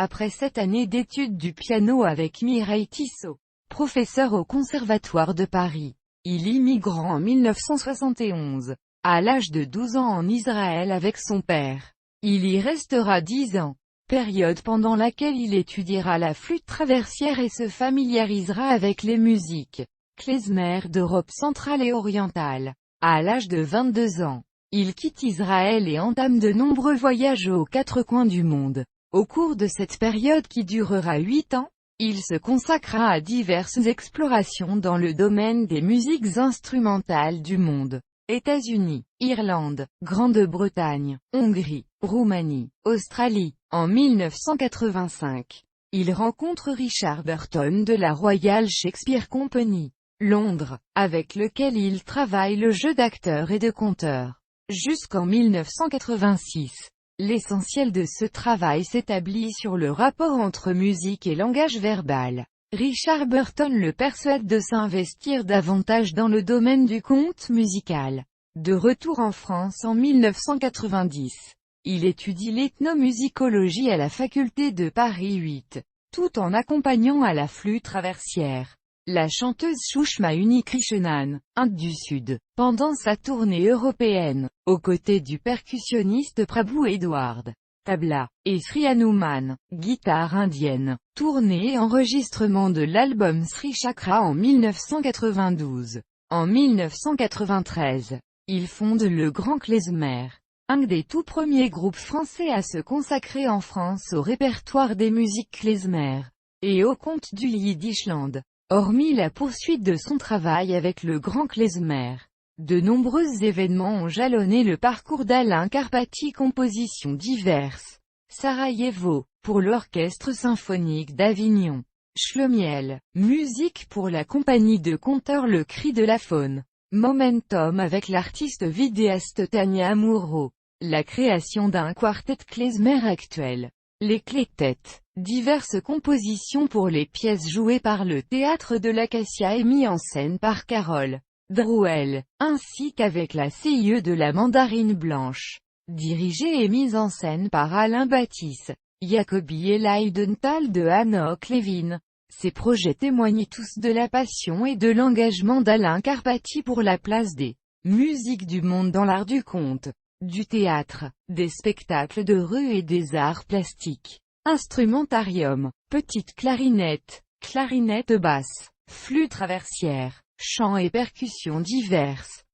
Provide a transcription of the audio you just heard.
Après 7 années d'études du piano avec Mireille Tissot, professeur au Conservatoire de Paris, il immigre en 1971, à l'âge de 12 ans en Israël avec son père. Il y restera 10 ans, période pendant laquelle il étudiera la flûte traversière et se familiarisera avec les musiques klezmer d'Europe centrale et orientale. À l'âge de 22 ans, il quitte Israël et entame de nombreux voyages aux quatre coins du monde. Au cours de cette période qui durera 8 ans, il se consacra à diverses explorations dans le domaine des musiques instrumentales du monde. États-Unis, Irlande, Grande-Bretagne, Hongrie, Roumanie, Australie. En 1985, il rencontre Richard Burton de la Royal Shakespeare Company, Londres, avec lequel il travaille le jeu d'acteur et de conteur. Jusqu'en 1986, l'essentiel de ce travail s'établit sur le rapport entre musique et langage verbal. Richard Burton le persuade de s'investir davantage dans le domaine du conte musical. De retour en France en 1990, il étudie l'ethnomusicologie à la faculté de Paris 8, tout en accompagnant à la flûte traversière la chanteuse Shushma Unikrishnan, Inde du Sud, pendant sa tournée européenne, aux côtés du percussionniste Prabhu Edward, tabla, et Sri Hanuman, guitare indienne. Tournée et enregistrement de l'album Sri Chakra en 1992. En 1993, il fonde le Grand Klezmer, un des tout premiers groupes français à se consacrer en France au répertoire des musiques klezmer, et au conte du Yiddishland. Hormis la poursuite de son travail avec le Grand Klezmer, de nombreux événements ont jalonné le parcours d'Alain Karpati. Compositions diverses. Sarajevo, pour l'Orchestre symphonique d'Avignon. Shlomiel, musique pour la compagnie de conteurs Le Cri de la Faune. Momentum avec l'artiste vidéaste Tania Amoureux. La création d'un quartet klezmer actuel. Les Clétettes. Diverses compositions pour les pièces jouées par le Théâtre de l'Acacia et mis en scène par Carole Drouel, ainsi qu'avec la CIE de la Mandarine Blanche. Dirigée et mise en scène par Alain Baptiste, Jacobi et Leidenthal de Hanoch Levin. Ces projets témoignent tous de la passion et de l'engagement d'Alain Karpati pour la place des musiques du monde dans l'art du conte, du théâtre, des spectacles de rue et des arts plastiques. Instrumentarium, petite clarinette, clarinette basse, flûte traversière, chants et percussions diverses.